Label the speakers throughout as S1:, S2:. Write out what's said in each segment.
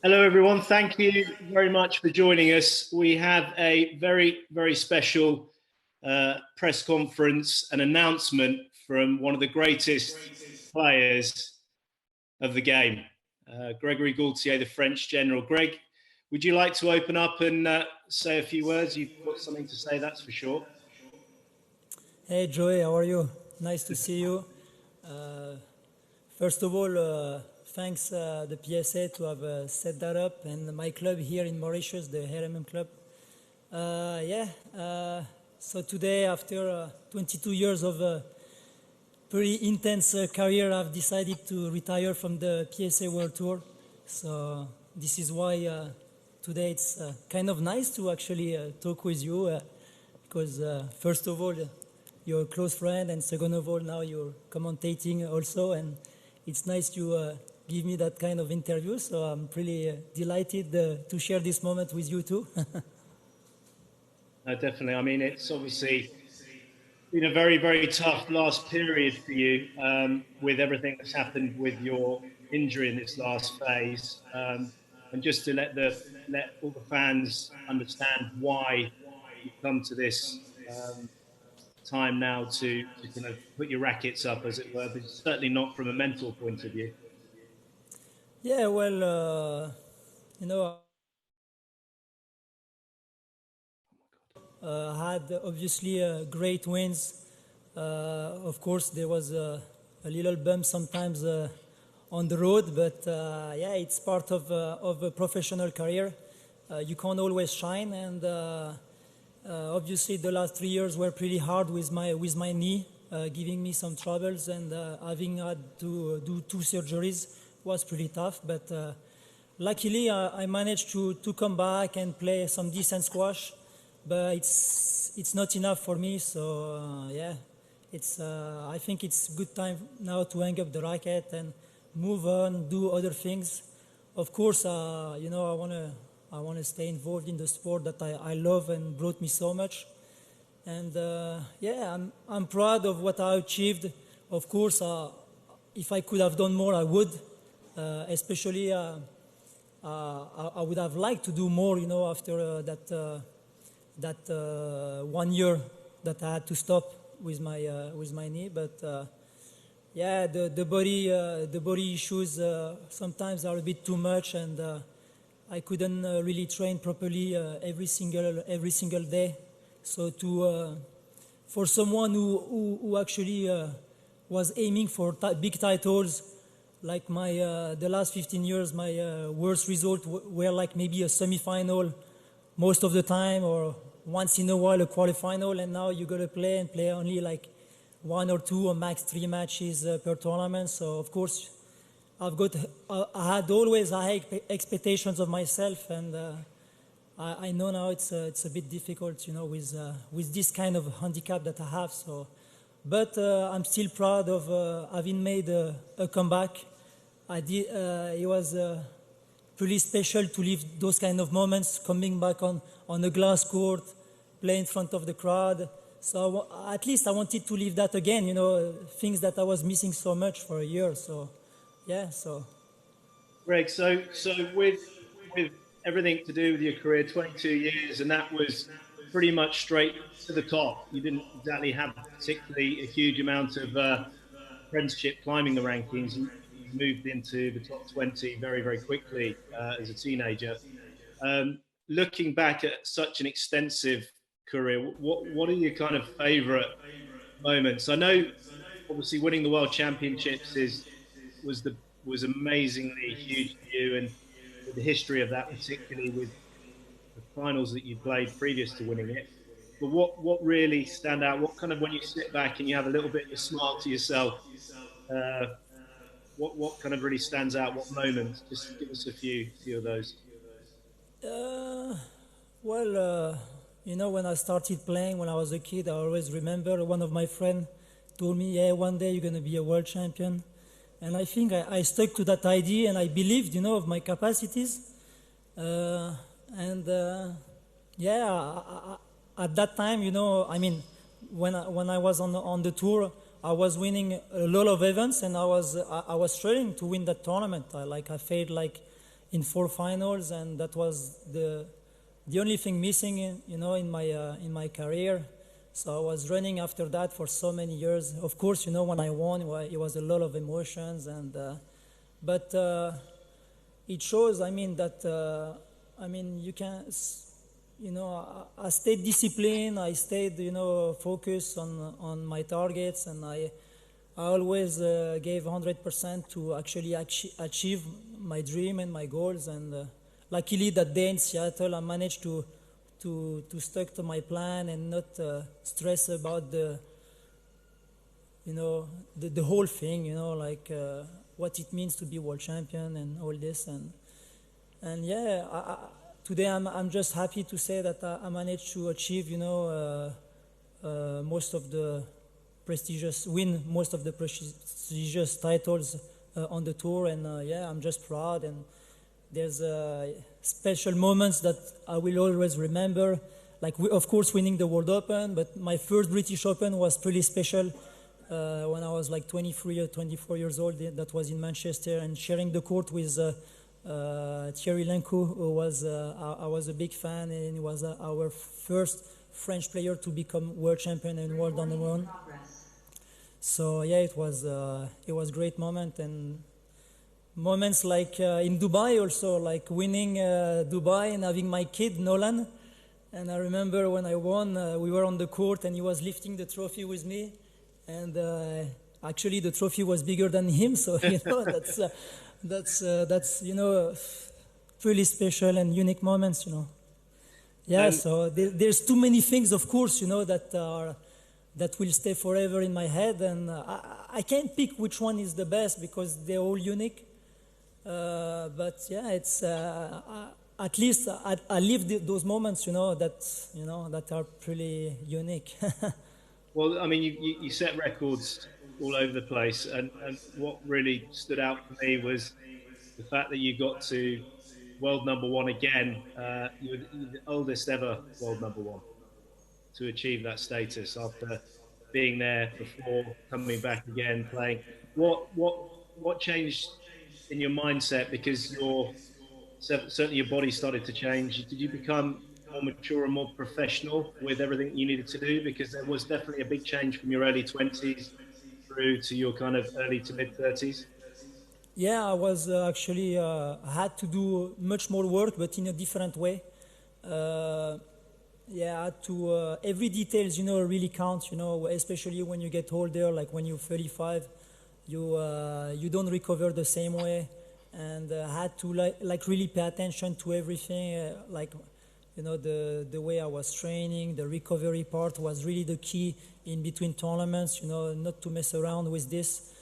S1: Hello, everyone. Thank you very much for joining us. We have a very, very special press conference, an announcement from one of the greatest players of the game, Gregory Gaultier, the French general. Greg, would you like to open up and say a few words? You've got something to say, that's for sure.
S2: Hey, Joey, how are you? Nice to see you. First of all, thanks the PSA to have set that up, and my club here in Mauritius, the HRMM club. So today, after 22 years of a pretty intense career, I've decided to retire from the PSA World Tour. So this is why today it's kind of nice to actually talk with you, because first of all, you're a close friend, and second of all, now you're commentating also, and it's nice to give me that kind of interview. So I'm really delighted to share this moment with you too.
S1: No, definitely. I mean, it's obviously been a very, very tough last period for you with everything that's happened with your injury in this last phase. And just to let all the fans understand why you've come to this time now to kind of put your rackets up, as it were, but certainly not from a mental point of view.
S2: Yeah, well, had obviously great wins. Of course, there was a little bump sometimes on the road, but yeah, it's part of a professional career. You can't always shine, and obviously the last 3 years were pretty hard with my knee, giving me some troubles, and having had to do 2 surgeries was pretty tough. But luckily, I managed to come back and play some decent squash. But it's not enough for me. So yeah, I think it's good time now to hang up the racket and move on, do other things. Of course, I wanna stay involved in the sport that I love and brought me so much. And yeah, I'm proud of what I achieved. Of course, if I could have done more, I would. Especially, I would have liked to do more. After that 1 year that I had to stop with my knee. But yeah, the body issues sometimes are a bit too much, and I couldn't really train properly every single day. So for someone who actually was aiming for big titles, like the last 15 years, my worst result were like maybe a semi-final most of the time, or once in a while a quarterfinal, and now you got to play only like 1 or 2 or max 3 matches per tournament. So of course, I had always high expectations of myself, and I know now it's a bit difficult, with this kind of handicap that I have. So, but I'm still proud of having made a comeback. It was pretty special to live those kind of moments, coming back on a glass court, play in front of the crowd. So at least I wanted to live that again, things that I was missing so much for a year. So yeah, so.
S1: Greg, so with everything to do with your career, 22 years, and that was pretty much straight to the top. You didn't exactly have particularly a huge amount of apprenticeship climbing the rankings. You moved into the top 20 very, very quickly as a teenager. Looking back at such an extensive career, what are your kind of favorite moments? I know obviously winning the World Championships was amazingly huge for you, and with the history of that, particularly with the finals that you played previous to winning it. But what really stand out? What kind of, when you sit back and you have a little bit of a smile to yourself, what kind of really stands out? What moments? Just give us a few of those.
S2: Well, when I started playing when I was a kid, I always remember one of my friends told me, "Yeah, one day you're going to be a world champion." And I think I stuck to that idea, and I believed, of my capacities. At that time, I mean, when I was on the tour, I was winning a lot of events, and I was struggling to win that tournament. I failed like in 4 finals, and that was the only thing missing in my career. So I was running after that for so many years. Of course, when I won, it was a lot of emotions, and but it shows. I mean that you can. I stayed disciplined. I stayed, focused on my targets, and I always gave 100% to actually achieve my dream and my goals. And luckily, that day in Seattle, I managed to stick to my plan and not stress about the whole thing. What it means to be world champion and all this. And yeah, today I'm just happy to say that I managed to achieve, most of the prestigious titles on the tour, and yeah, I'm just proud. And there's special moments that I will always remember, like of course winning the World Open, but my first British Open was pretty special when I was like 23 or 24 years old. That was in Manchester, and sharing the court with Thierry Lencoux, who was I was a big fan, and he was our first French player to become world champion and world number one. So yeah, it was a great moment, and moments like in Dubai also, like winning Dubai and having my kid Nolan. And I remember when I won, we were on the court and he was lifting the trophy with me, and actually the trophy was bigger than him. So that's really special and unique moments. Yeah. So there's too many things, of course, that will stay forever in my head, and I can't pick which one is the best because they're all unique. But yeah, it's at least I lived those moments, that are pretty unique.
S1: Well, I mean, you set records all over the place, and what really stood out for me was the fact that you got to world number one again. You're the oldest ever world number one to achieve that status after being there before, coming back again, playing. What changed in your mindset? Because certainly your body started to change. Did you become more mature and more professional with everything you needed to do? Because there was definitely a big change from your early 20s through to your kind of early to mid 30s.
S2: Yeah, I was actually had to do much more work, but in a different way. Yeah, I had to every details, really counts. Especially when you get older, like when you're 35, you don't recover the same way, and had to like really pay attention to everything. The way I was training, the recovery part was really the key in between tournaments. Not to mess around with this.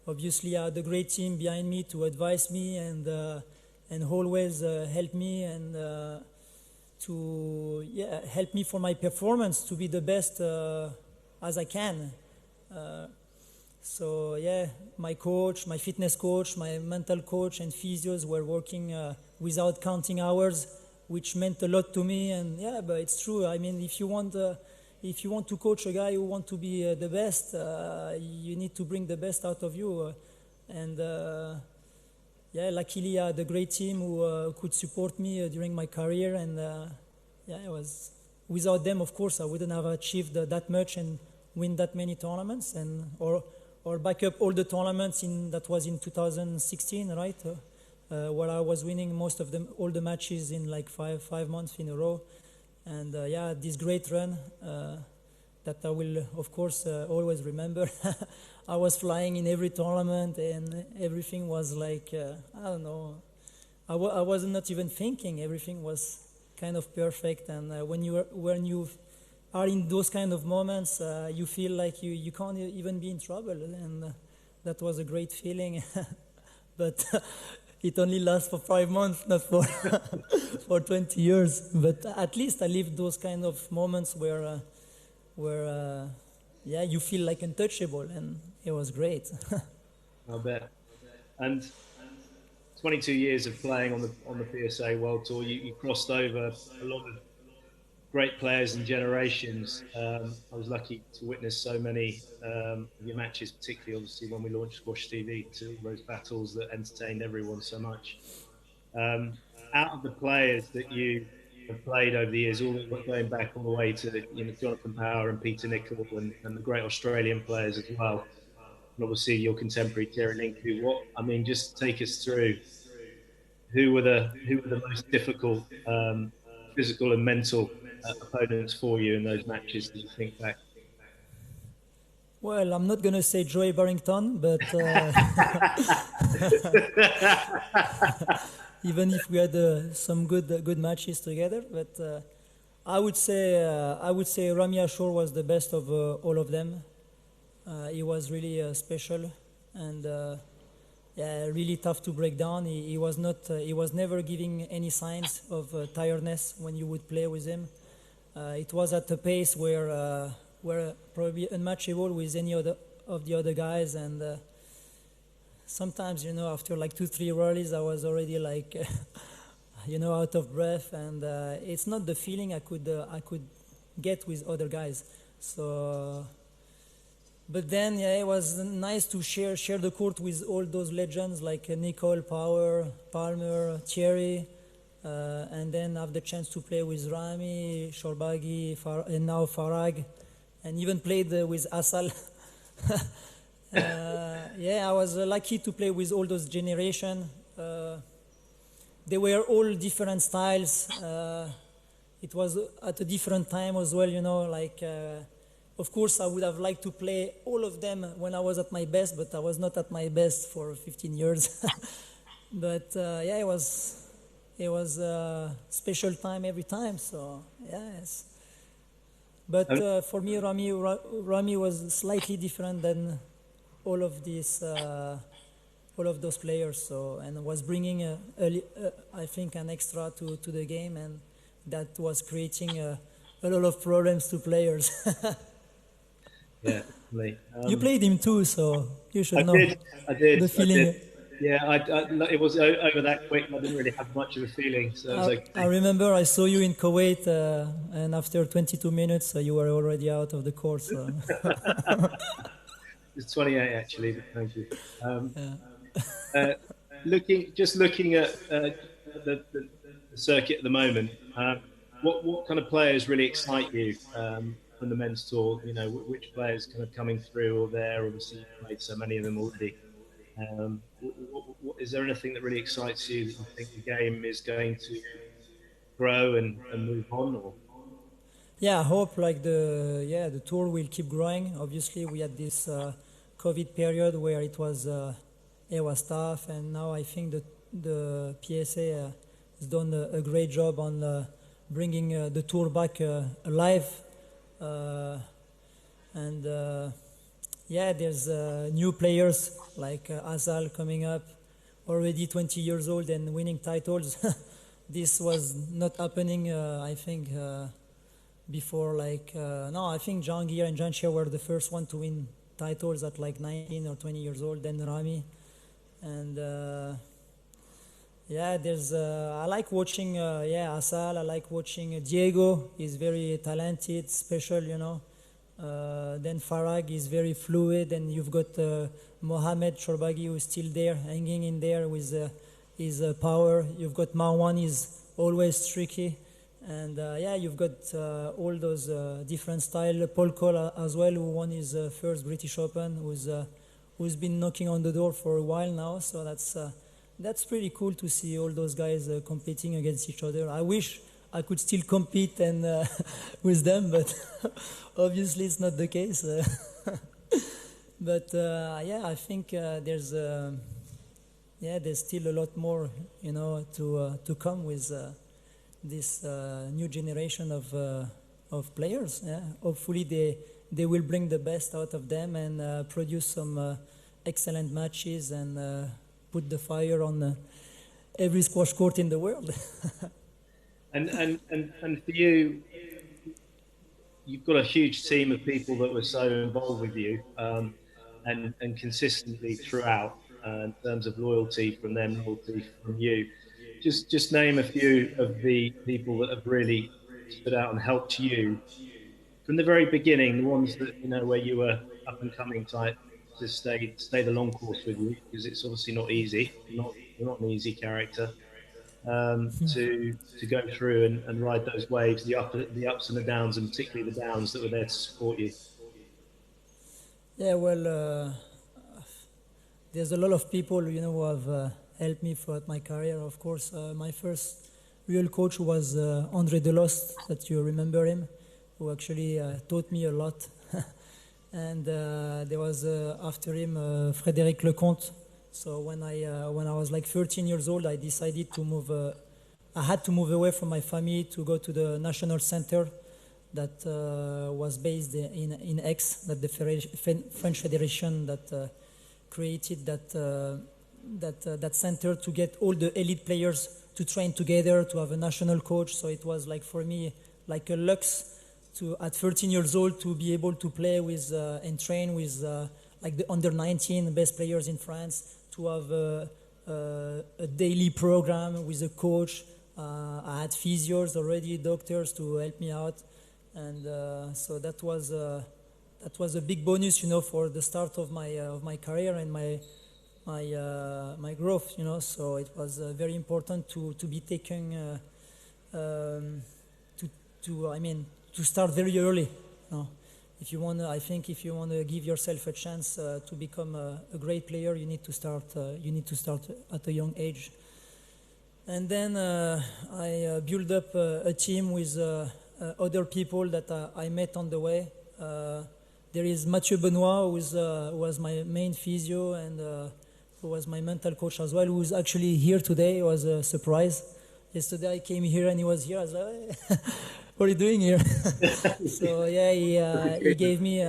S2: Obviously, I had a great team behind me to advise me and always help me and to help me for my performance to be the best as I can. So yeah, my coach, my fitness coach, my mental coach, and physios were working without counting hours, which meant a lot to me. And yeah, but it's true. I mean, if you want to coach a guy who wants to be the best, you need to bring the best out of you. Yeah, luckily I had a great team who could support me during my career. And yeah, it was without them, of course, I wouldn't have achieved that much and win that many tournaments, and or back up all the tournaments that was in 2016, right? Where I was winning most of them, all the matches in like five months in a row. And yeah, this great run that I will, of course, always remember. I was flying in every tournament, and everything was like, I don't know, I was not even thinking. Everything was kind of perfect. And when you are in those kind of moments, you feel like you can't even be in trouble. And that was a great feeling. But it only lasts for 5 months, not for for 20 years. But at least I lived those kind of moments where yeah, you feel like untouchable, and it was great.
S1: I bet. And 22 years of playing on the PSA World Tour, you crossed over a lot of great players and generations. I was lucky to witness so many of your matches, particularly obviously when we launched Squash TV, to those battles that entertained everyone so much. Um, Out of the players that you have played over the years, all going back all the way to Jonathan Power and Peter Nicol and the great Australian players as well, and obviously your contemporary Terry Linku. Just take us through who were the most difficult physical and mental opponents for you in those matches that you think back?
S2: Well, I'm not gonna say Joey Barrington, but even if we had some good matches together, but I would say Rami Ashur was the best of all of them. He was really special and yeah, really tough to break down. He was not he was never giving any signs of tiredness when you would play with him. It was at a pace where probably unmatchable with any other of the other guys, and sometimes after like 2-3 rallies I was already like out of breath, and it's not the feeling I could get with other guys. So but then, yeah, it was nice to share the court with all those legends like Nicol, Power, Palmer, Thierry, and then have the chance to play with Rami, Shorbagi, and now Farag, and even played with Asal. Yeah, I was lucky to play with all those generation. They were all different styles. It was at a different time as well, of course, I would have liked to play all of them when I was at my best, but I was not at my best for 15 years. But yeah, it was a special time every time. So yes, but for me, Rami was slightly different than all of these, all of those players. So and was bringing I think an extra to the game, and that was creating a lot of problems to players.
S1: Yeah, definitely.
S2: You played him too, so you should
S1: I
S2: know
S1: did, I did,
S2: the
S1: I
S2: feeling.
S1: did. Yeah, it was over that quick. I didn't really have much of a feeling, so it was
S2: I
S1: okay.
S2: remember I saw you in Kuwait, and after 22 minutes, you were already out of the court. So.
S1: It's 28 actually, but thank you.
S2: Yeah.
S1: Uh, looking at the circuit at the moment, what kind of players really excite you from the men's tour? Which players kind of coming through or there? Obviously, you've played so many of them already. Is there anything that really excites you that you think the game is going to grow and move on? Or
S2: Yeah, I hope like the tour will keep growing. Obviously, we had this COVID period where it was tough, and now I think the PSA has done a great job on bringing the tour back alive, and yeah, there's new players like Azal coming up, already 20 years old and winning titles. This was not happening, I think. Before no, I think Jahangir and Janshia were the first one to win titles at like 19 or 20 years old, then Rami, and yeah, there's I like watching Asal. I like watching Diego. He's very talented, special, then Farag is very fluid, and you've got Mohamed Shorbagi, who's still there, hanging in there with his power. You've got Marwan, is always tricky. And yeah, you've got all those different style. Paul Cole as well, who won his first British Open, who's been knocking on the door for a while now. So that's pretty cool to see all those guys competing against each other. I wish I could still compete and with them, but obviously it's not the case. But yeah, I think there's still a lot more, to come with. This new generation of players. Yeah, hopefully they will bring the best out of them and produce some excellent matches and put the fire on every squash court in the world.
S1: and for you, you've got a huge team of people that were so involved with you, and consistently throughout, in terms of loyalty from them, loyalty from you. Just name a few of the people that have really stood out and helped you from the very beginning? The ones that, where you were up and coming type, to stay the long course with you, because it's obviously not easy. You're not an easy character. To go through and ride those waves, the ups and the downs, and particularly the downs that were there to support you.
S2: Yeah, well, there's a lot of people, who have helped me throughout my career. Of course, my first real coach was André Delost, that you remember him, who actually taught me a lot. And there was after him Frédéric Lecomte. So when I was like 13 years old, I decided to move. I had to move away from my family to go to the National Center that was based in Aix, that the French Federation that created that center to get all the elite players to train together, to have a national coach. So it was like for me like a lux to at 13 years old to be able to play with and train with like the under 19 best players in France, to have a daily program with a coach. I had physios already, doctors to help me out, and so that was a big bonus, for the start of my career and my growth, So it was very important to be taken to start very early. If you want to give yourself a chance to become a great player, you need to start at a young age. And then I built up a team with other people that I met on the way. There is Mathieu Benoit, who was my main physio and who was my mental coach as well, who is actually here today. It was a surprise. Yesterday I came here and he was here. I was like, hey, what are you doing here? So yeah, he gave me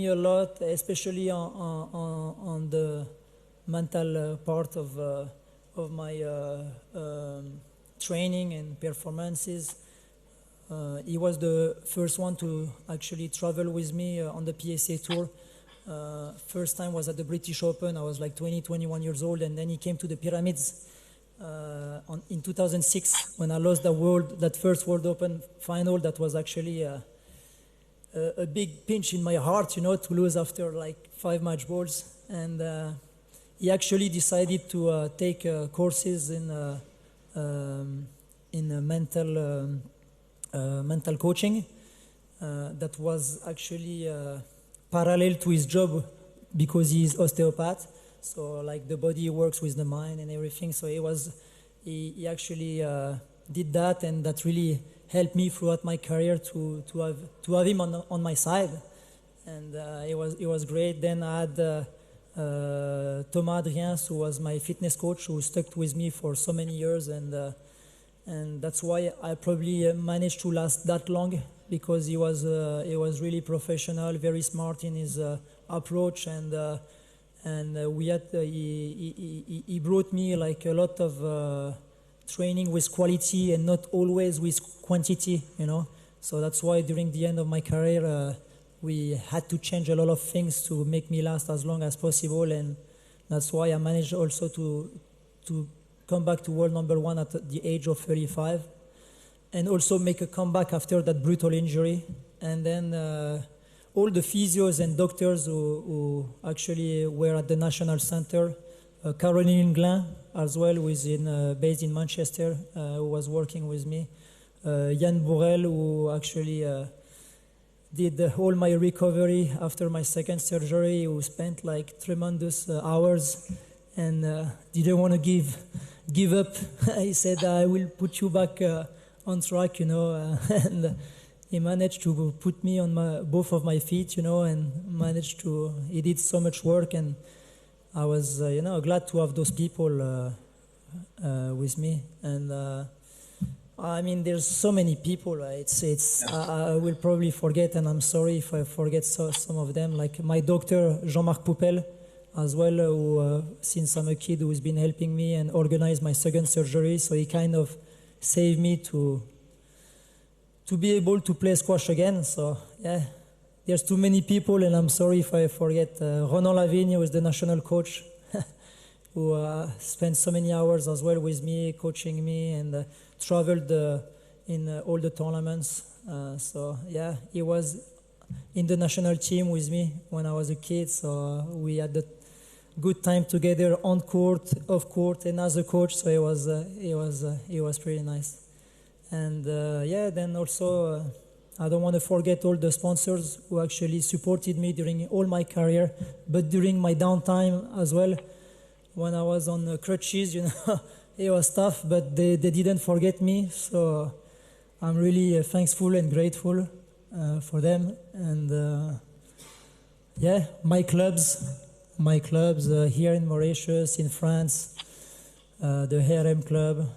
S2: a lot, especially on the mental part of my training and performances. He was the first one to actually travel with me on the PSA Tour. First time was at the British Open. I was like 21 years old, and then he came to the Pyramids in 2006 when I lost that first World Open final. That was actually a big pinch in my heart, to lose after like 5 match balls. And he actually decided to take courses in mental coaching. That was actually parallel to his job because he is osteopath. So like the body works with the mind and everything. So he actually did that, and that really helped me throughout my career to have him on my side, and it was great. Then I had Thomas Adrien, who was my fitness coach, who stuck with me for so many years, and that's why I probably managed to last that long, because he was really professional, very smart in his approach, and he brought me like a lot of training with quality and not always with quantity, So that's why during the end of my career, we had to change a lot of things to make me last as long as possible, and that's why I managed also to come back to world number one at the age of 35, and also make a comeback after that brutal injury. And then all the physios and doctors who actually were at the National Center, Caroline Glin as well, who is based in Manchester, who was working with me, Yann Bourrel, who actually did all my recovery after my second surgery, who spent like tremendous hours and didn't want to give up. He said, I will put you back on track, and he managed to put me on both of my feet, and he did so much work, and I was, glad to have those people with me. And there's so many people. I will probably forget, and I'm sorry if I forget some of them. Like my doctor, Jean-Marc Poupel, as well, who since I'm a kid, who's been helping me and organized my second surgery. So he kind of saved me to be able to play squash again. So yeah, there's too many people, and I'm sorry if I forget. Ronan Lavigne was the national coach, who spent so many hours as well with me, coaching me, and traveled in all the tournaments. So yeah, he was in the national team with me when I was a kid. So we had the good time together on court, off court, and as a coach. So it was pretty nice. And yeah, then also I don't want to forget all the sponsors who actually supported me during all my career, but during my downtime as well. When I was on crutches, it was tough, but they didn't forget me. So I'm really thankful and grateful for them. And yeah, my clubs here in Mauritius, in France, the HRM club,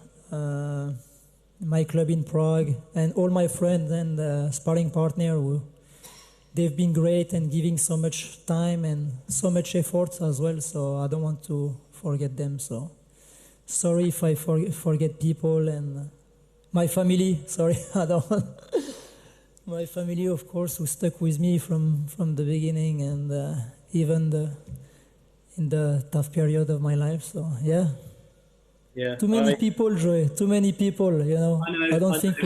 S2: my club in Prague, and all my friends and sparring partner who they've been great and giving so much time and so much effort as well. So I don't want to forget them. So sorry if I forget people and my family. Sorry, I don't want my family, of course, who stuck with me from the beginning and even in the tough period of my life. So yeah.
S1: Yeah.
S2: Too many people, Joey. Too many people. I don't think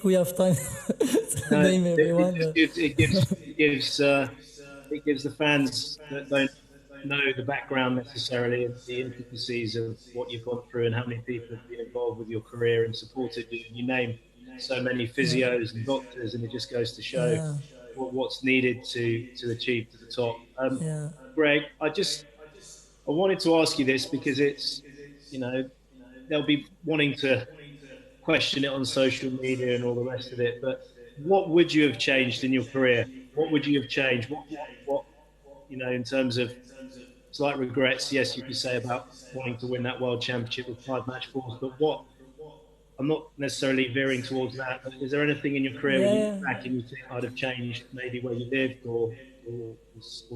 S2: we have time to name everyone.
S1: It gives the fans that don't know the background necessarily and the intricacies of what you've gone through and how many people have been involved with your career and supported you. You name so many physios and doctors, and it just goes to show what's needed to achieve to the top. Greg, I wanted to ask you this because it's, they'll be wanting to question it on social media and all the rest of it, but what would you have changed in your career? What would you have changed? What in terms of slight regrets, yes, you could say about wanting to win that world championship with 5 match balls, but I'm not necessarily veering towards that, but is there anything in your career when you look back and you think I'd have changed maybe where you lived or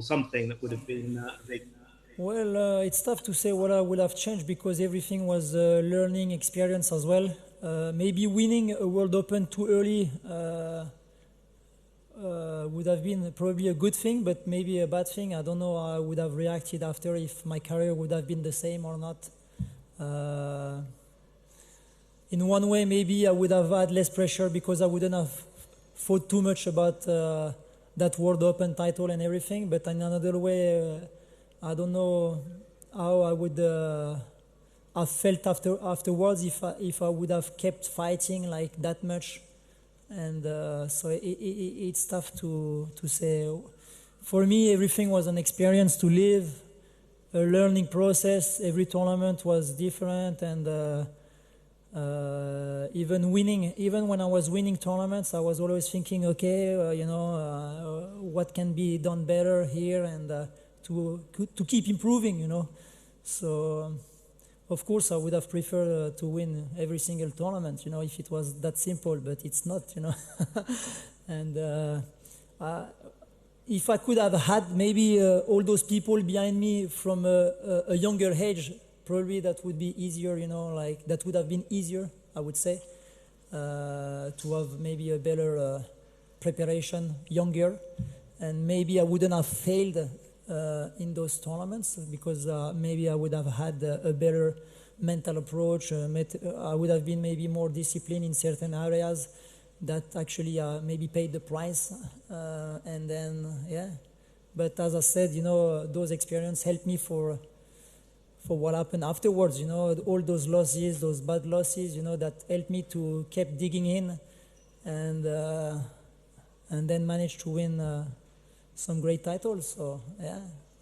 S1: something that would have been a big...
S2: Well, it's tough to say what I would have changed because everything was a learning experience as well. Maybe winning a World Open too early would have been probably a good thing, but maybe a bad thing. I don't know how I would have reacted after, if my career would have been the same or not. In one way, maybe I would have had less pressure because I wouldn't have thought too much about that World Open title and everything. But in another way, I don't know how I would have felt afterwards if I would have kept fighting like that much. And so it's tough to say. For me, everything was an experience to live, a learning process. Every tournament was different, and even when I was winning tournaments, I was always thinking, okay, what can be done better here, and to keep improving, So, of course, I would have preferred to win every single tournament, if it was that simple, but it's not, And if I could have had maybe all those people behind me from a younger age, probably that would be easier, that would have been easier, I would say, to have maybe a better preparation younger, and maybe I wouldn't have failed in those tournaments because maybe I would have had a better mental approach. I would have been maybe more disciplined in certain areas that actually maybe paid the price. And then, But as I said, those experiences helped me for what happened afterwards. All those losses, those bad losses, that helped me to keep digging in and then manage to win some great titles. So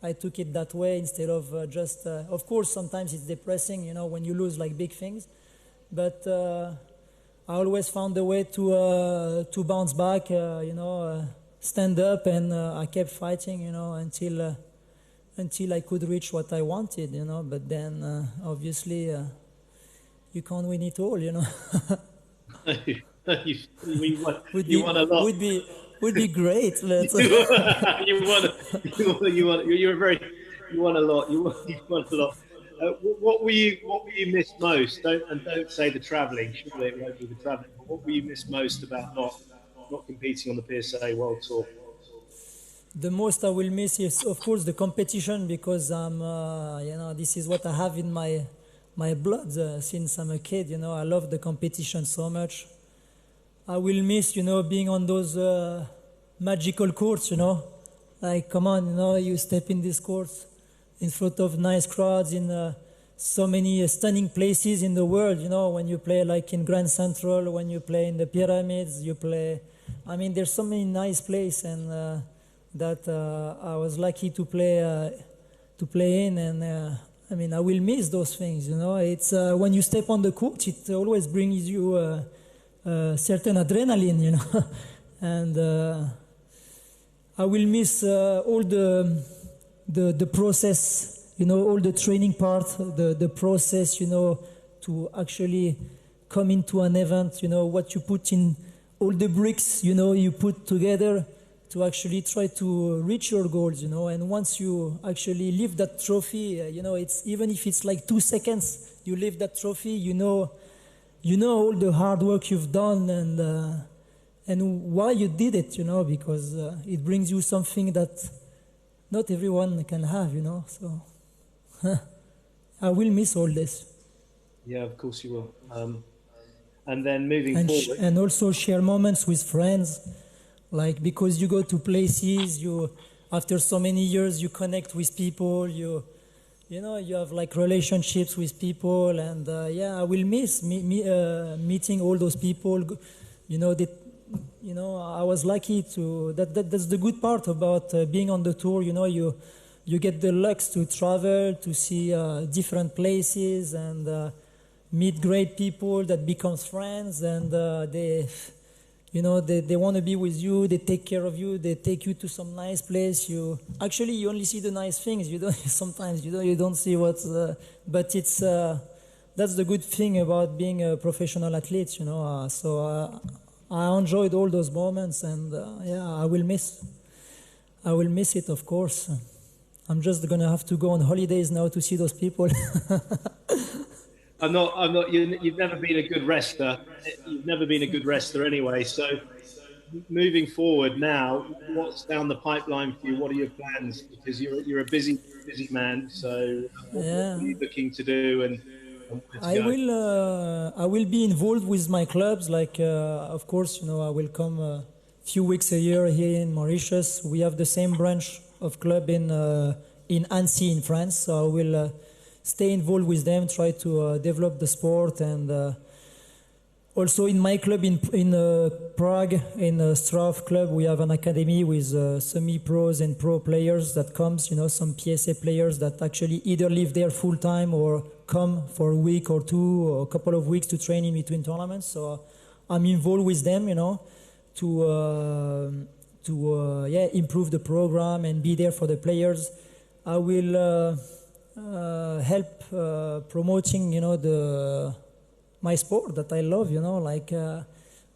S2: I took it that way instead of just of course sometimes it's depressing when you lose like big things, but I always found a way to bounce back, stand up, and I kept fighting until I could reach what I wanted, but then obviously you can't win it all. You won a lot. Would be great. But
S1: you won a lot. You won a lot. What will you miss most? Don't say the travelling. Surely it won't be the travelling. But what will you miss most about not competing on the PSA World Tour?
S2: The most I will miss is, of course, the competition, because I'm, this is what I have in my blood since I'm a kid. I love the competition so much. I will miss, being on those magical courts, Like, come on, you step in these courts in front of nice crowds in so many stunning places in the world, when you play like in Grand Central, when you play in the pyramids, there's so many nice places and that I was lucky to play in, and I will miss those things, It's when you step on the court, it always brings you certain adrenaline, and I will miss all the process, all the training part, the process, to actually come into an event, what you put in, all the bricks, you put together to actually try to reach your goals, and once you actually lift that trophy, it's even if it's like 2 seconds, you lift that trophy, you know all the hard work you've done and why you did it, because it brings you something that not everyone can have, so I will miss all this.
S1: Yeah, of course you will. And then moving forward.
S2: And also share moments with friends, like because you go to places, after so many years, you connect with people, you have like relationships with people, and I will miss meeting all those people, I was lucky to. That's the good part about being on the tour. You get the luck to travel, to see different places, and meet great people that becomes friends, and they want to be with you. They take care of you. They take you to some nice place. You only see the nice things. You don't sometimes you don't see what's. But it's that's the good thing about being a professional athlete. So. I enjoyed all those moments, and I will miss it, of course. I'm just gonna have to go on holidays now to see those people.
S1: I'm not. You've never been a good rester. You've never been a good rester anyway. So, moving forward now, what's down the pipeline for you? What are your plans? Because you're a busy man. So, what are you looking to do? And
S2: I will be involved with my clubs. Like, of course, I will come a few weeks a year here in Mauritius. We have the same branch of club in Annecy in France. So I will stay involved with them, try to develop the sport, and also in my club in Prague, in Strav club, we have an academy with semi-pros and pro players that comes. Some PSA players that actually either live there full time or come for a week or two or a couple of weeks to train in between tournaments. So I'm involved with them, to improve the program and be there for the players. I will help promoting, my sport that I love,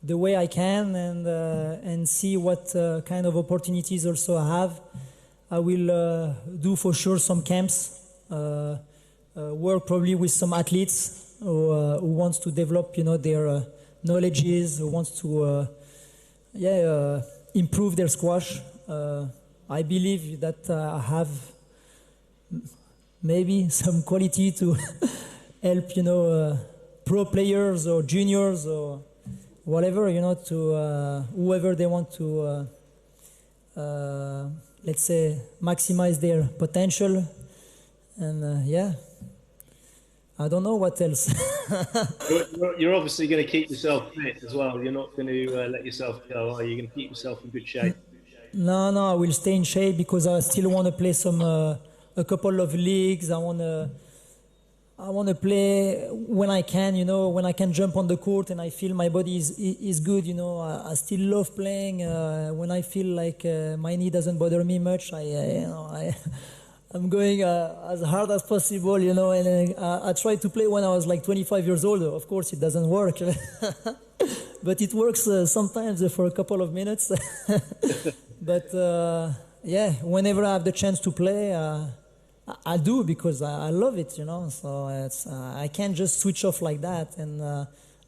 S2: the way I can, and see what kind of opportunities also I have. I will do for sure some camps. Work probably with some athletes who wants to develop, their knowledges, who wants to, improve their squash. I believe that I have maybe some quality to help, pro players or juniors or whatever, to whoever they want to, let's say, maximize their potential. And I don't know what else.
S1: You're obviously going to keep yourself fit as well. You're not going to let yourself go, are you? You're going to keep yourself in good shape.
S2: No, I will stay in shape because I still want to play a couple of leagues. I want to play when I can, when I can jump on the court and I feel my body is good, I still love playing. When I feel like my knee doesn't bother me much, I'm going as hard as possible, and I tried to play when I was like 25 years old. Of course, it doesn't work, but it works sometimes for a couple of minutes. But whenever I have the chance to play, I do because I love it, So it's I can't just switch off like that. And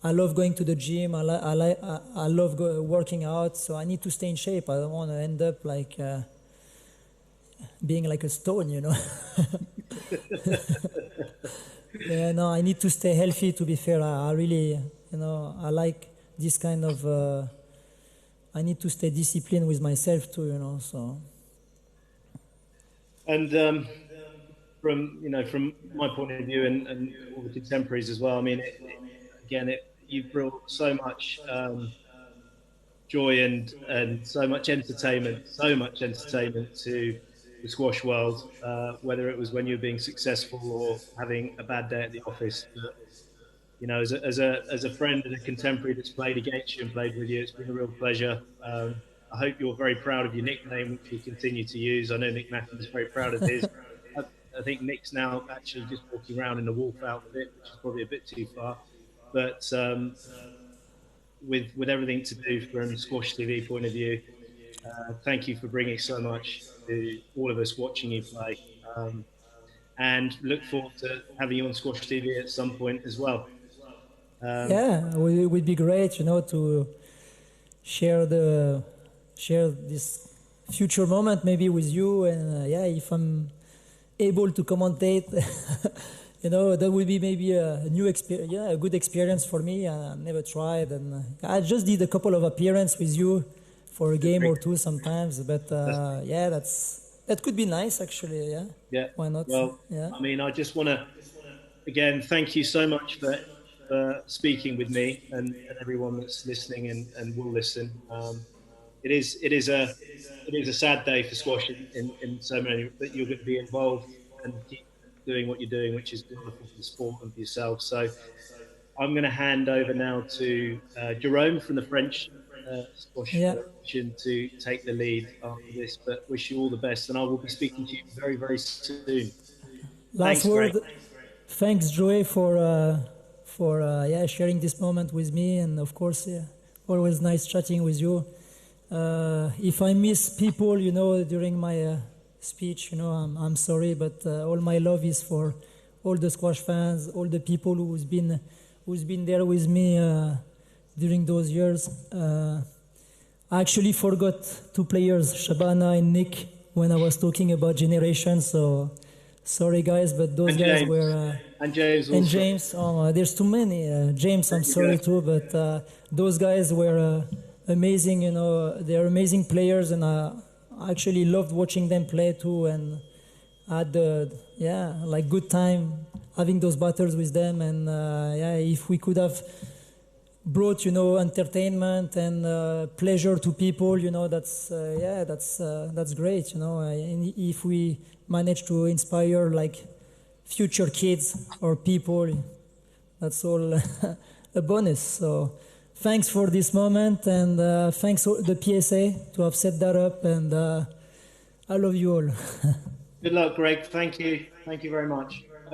S2: I love going to the gym. I love working out. So I need to stay in shape. I don't want to end up like being like a stone, I need to stay healthy. To be fair, I really, I like this kind of I need to stay disciplined with myself too, so.
S1: And from my point of view and all the contemporaries as well, I mean, you've brought so much joy and so much entertainment to the squash world, whether it was when you were being successful or having a bad day at the office. But, as a friend and a contemporary that's played against you and played with you, it's been a real pleasure. I hope you're very proud of your nickname, which you continue to use. I know Nick Macken is very proud of his. I think Nick's now actually just walking around in a wolf outfit, which is probably a bit too far. But with everything to do from Squash TV point of view, thank you for bringing so much to all of us watching you play. And look forward to having you on Squash TV at some point as well.
S2: It would be great, to share this future moment maybe with you. And if I'm able to commentate, that would be maybe a new experience, a good experience for me. I never tried, and I just did a couple of appearances with you for a game or two sometimes. But that could be nice, actually.
S1: Yeah.
S2: Why not?
S1: Well, I mean, I just want to again thank you so much for speaking with me and everyone that's listening and will listen. It is a sad day for squash in so many, but you're going to be involved and keep doing what you're doing, which is wonderful for the sport and for yourself. So I'm going to hand over now to Jerome from the French Squash Federation to take the lead after this, but wish you all the best, and I will be speaking to you very, very soon.
S2: Last word. Thanks, Joey, for sharing this moment with me, and of course, always nice chatting with you. If I miss people, during my speech, I'm sorry, but all my love is for all the squash fans, all the people who's been there with me during those years. I actually forgot two players, Shabana and Nick, when I was talking about generations. So sorry, guys, but those guys were
S1: and James.
S2: And James. Oh, there's too many. James, I'm sorry too, but those guys were amazing. They're amazing players, and I actually loved watching them play too, and had good time having those battles with them. And if we could have brought entertainment and pleasure to people, that's great. And if we manage to inspire future kids or people, that's all a bonus. So thanks for this moment, and thanks to the PSA to have set that up, and I love you all.
S1: Good luck, Greg. Thank you very much.